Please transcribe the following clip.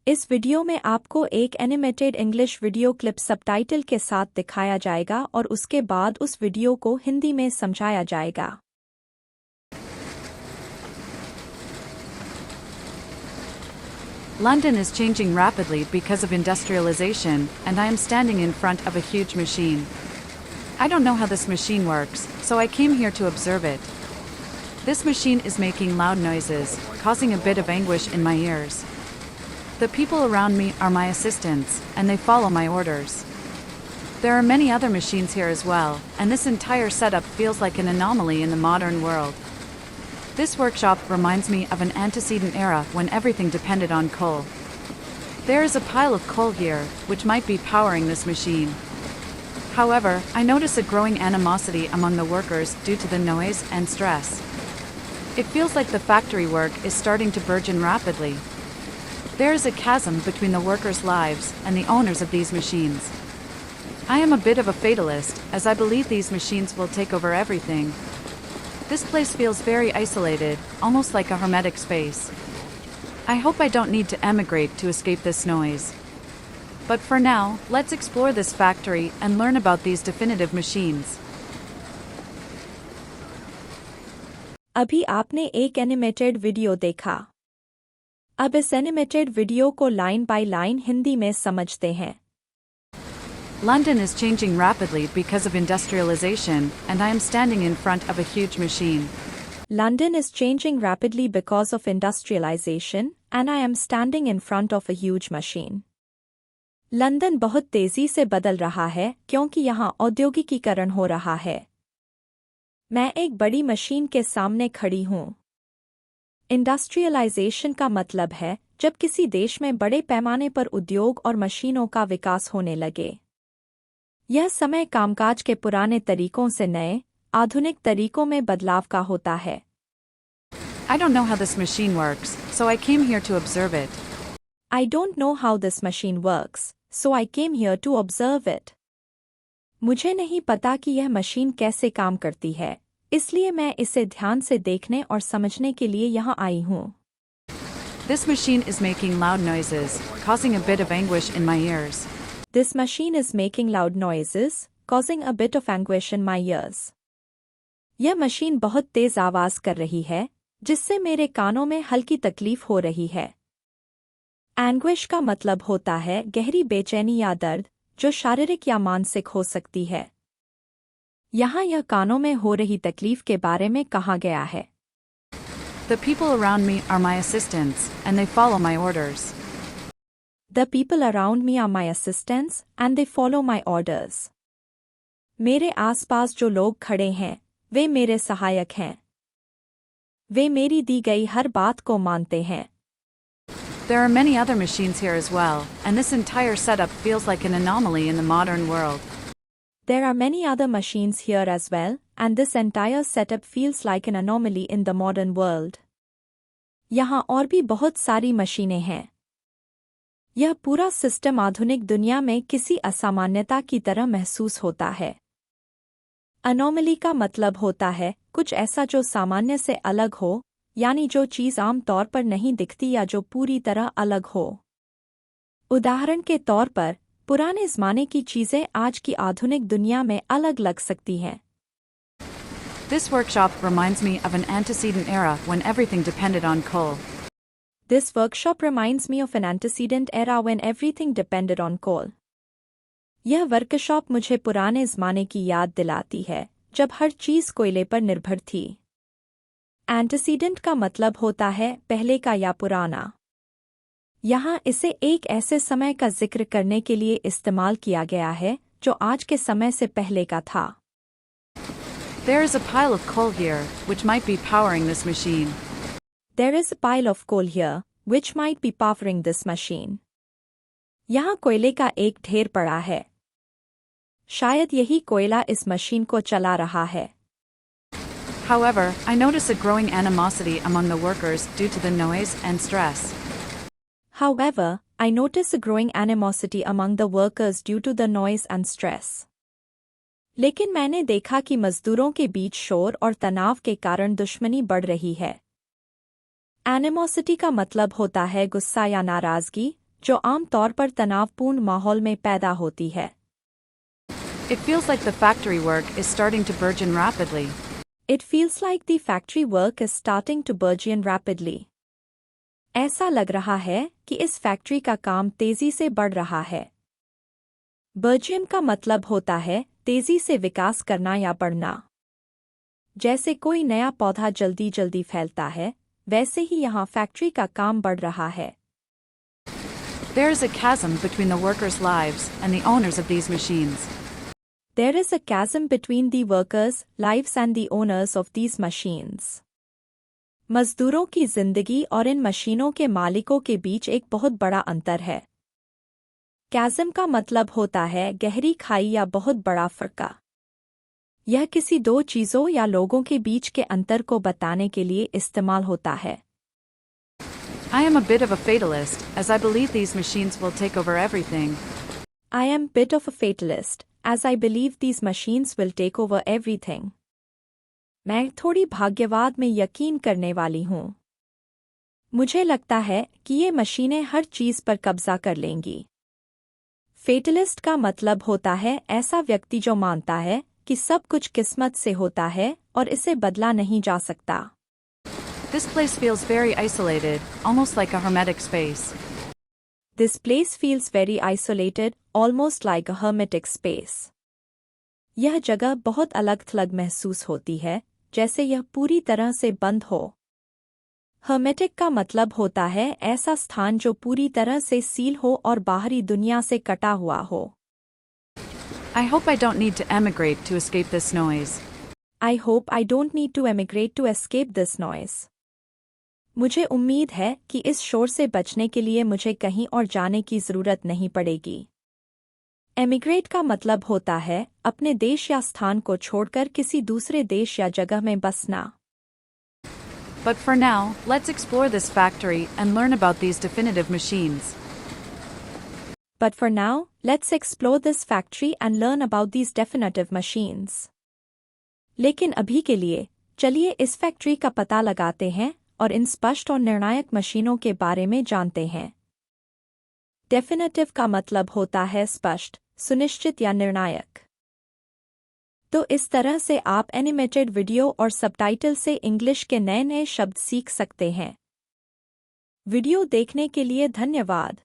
इस वीडियो में आपको एक animated English video clip subtitle के साथ दिखाया जाएगा और उसके बाद उस वीडियो को हिंदी में समझाया जाएगा। London is changing rapidly because of industrialization, and I am standing in front of a huge machine. I don't know how this machine works, so I came here to observe it. This machine is making loud noises, causing a bit of anguish in my ears. The people around me are my assistants, and they follow my orders. There are many other machines here as well, and this entire setup feels like an anomaly in the modern world. This workshop reminds me of an antecedent era when everything depended on coal. There is a pile of coal here, which might be powering this machine. However, I notice a growing animosity among the workers due to the noise and stress. It feels like the factory work is starting to burgeon rapidly. There is a chasm between the workers' lives and the owners of these machines. I am a bit of a fatalist, as I believe these machines will take over everything. This place feels very isolated, almost like a hermetic space. I hope I don't need to emigrate to escape this noise. But for now, let's explore this factory and learn about these definitive machines. अभी आपने एक animated video देखा। अब इस animated video को line by line Hindi में समझते हैं। London is changing rapidly because of industrialization, and I am standing in front of a huge machine. London is changing rapidly because of industrialization, and I am standing in front of a huge machine. London बहुत तेजी से बदल रहा है क्योंकि यहाँ औद्योगिकीकरण हो रहा है। मैं एक बड़ी मशीन के सामने खड़ी हूँ। इंडस्ट्रियलाइजेशन का मतलब है जब किसी देश में बड़े पैमाने पर उद्योग और मशीनों का विकास होने लगे। यह समय कामकाज के पुराने तरीकों से नए, आधुनिक तरीकों में बदलाव का होता है। I don't know how this machine works, so I came here to observe it. I don't know how this machine works, so I came here to observe it. मुझे नहीं पता कि यह मशीन कैसे काम करती है, इसलिए मैं इसे ध्यान से देखने और समझने के लिए यहाँ आई हूँ। This machine is making loud noises, causing a bit of anguish in my ears. This machine is making loud noises, causing a bit of anguish in my ears. यह मशीन बहुत तेज आवाज कर रही है, जिससे मेरे कानों में हल्की तकलीफ हो रही है। Anguish का मतलब होता है गहरी बेचैनी या दर्द, जो शारीरिक या मानसिक हो सकती है। यहाँ यह कानों में हो रही तकलीफ के बारे में कहा गया है। The people around me are my assistants, and they follow my orders. The people around me are my assistants, and they follow my orders. मेरे आसपास जो लोग खड़े हैं, वे मेरे सहायक हैं। वे मेरी दी गई हर बात को मानते हैं। There are many other machines here as well, and this entire setup feels like an anomaly in the modern world. There are many other machines here as well, and this entire setup feels like an anomaly in the modern world. यहाँ और भी बहुत सारी मशीनें हैं। यह पूरा system आधुनिक दुनिया में किसी असामान्यता की तरह महसूस होता है। अनोमली का मतलब होता है कुछ ऐसा जो सामान्य से अलग हो, यानी जो चीज़ आम तौर पर नहीं दिखती या जो पूरी तरह अलग हो। उदाहरण के तौर पर, पुराने ज़माने की चीज़ें आज की आधुनिक दुनिया में अलग लग सकती हैं। This workshop reminds me of an antecedent era when everything depended on coal. This workshop reminds me of an antecedent era when everything depended on coal. यह वर्कशॉप मुझे पुराने ज़माने की याद दिलाती है, जब हर चीज़ कोयले पर निर्भर थी। Antecedent का मतलब होता है पहले का या पुराना। यहाँ इसे एक ऐसे समय का जिक्र करने के लिए इस्तेमाल किया गया है, जो आज के समय से पहले का था। There is a pile of coal here, which might be powering this machine. There is a pile of coal here, which might be powering this machine. यहाँ कोयले का एक ढेर पड़ा है। शायद यही कोयला इस मशीन को चला रहा है। However, I notice a growing animosity among the workers due to the noise and stress. However, I notice a growing animosity among the workers due to the noise and stress. लेकिन मैंने देखा कि मजदूरों के बीच शोर और तनाव के कारण दुश्मनी बढ़ रही है। एनिमोसिटी का मतलब होता है गुस्सा या नाराजगी, जो आमतौर पर तनावपूर्ण माहौल में पैदा होती है। It feels like the factory work is starting to burgeon rapidly. It feels like the factory work is starting to burgeon rapidly. ऐसा लग रहा है कि इस फैक्ट्री का काम तेजी से बढ़ रहा है। बर्जियन का मतलब होता है तेजी से विकास करना या बढ़ना। जैसे कोई नया पौधा जल्दी जल्दी फैलता है, वैसे ही यहाँ फैक्ट्री का काम बढ़ रहा है। There is a chasm between the workers' lives and the owners of these machines. There is a chasm between the workers' lives and the owners of these machines. मजदूरों की जिंदगी और इन मशीनों के मालिकों के बीच एक बहुत बड़ा अंतर है। chasm का मतलब होता है गहरी खाई या बहुत बड़ा फर्का। यह किसी दो चीज़ों या लोगों के बीच के अंतर को बताने के लिए इस्तेमाल होता है। I am a bit of a fatalist, as I believe these machines will take over everything. I am a bit of a fatalist, as I believe these machines will take over everything. मैं थोड़ी भाग्यवाद में यकीन करने वाली हूँ। मुझे लगता है कि ये मशीनें हर चीज़ पर कब्जा कर लेंगी। फेटलिस्ट का मतलब होता है ऐसा व्यक्ति जो मानता है कि सब कुछ किस्मत से होता है और इसे बदला नहीं जा सकता। This place feels very isolated, almost like a hermetic space. This place feels very isolated, almost like a hermetic space. यह जगह बहुत अलग-थलग महसूस होती है, जैसे यह पूरी तरह से बंद हो। Hermetic का मतलब होता है ऐसा स्थान जो पूरी तरह से सील हो और बाहरी दुनिया से कटा हुआ हो। I hope I don't need to emigrate to escape this noise. I hope I don't need to emigrate to escape this noise. मुझे उम्मीद है कि इस शोर से बचने के लिए मुझे कहीं और जाने की ज़रूरत नहीं पड़ेगी। एमिग्रेट का मतलब होता है अपने देश या स्थान को छोड़कर किसी दूसरे देश या जगह में बसना। But for now, let's explore this factory and learn about these definitive machines. But for now, let's explore this factory and learn about these definitive machines. लेकिन अभी के लिए, चलिए इस फैक्ट्री का पता लगाते हैं और इन स्पष्ट और निर्णायक मशीनों के बारे में जानते हैं। डेफिनेटिव का मतलब होता है स्पष्ट, सुनिश्चित या निर्णायक। तो इस तरह से आप एनिमेटेड वीडियो और सबटाइटल से इंग्लिश के नए-नए शब्द सीख सकते हैं। वीडियो देखने के लिए धन्यवाद।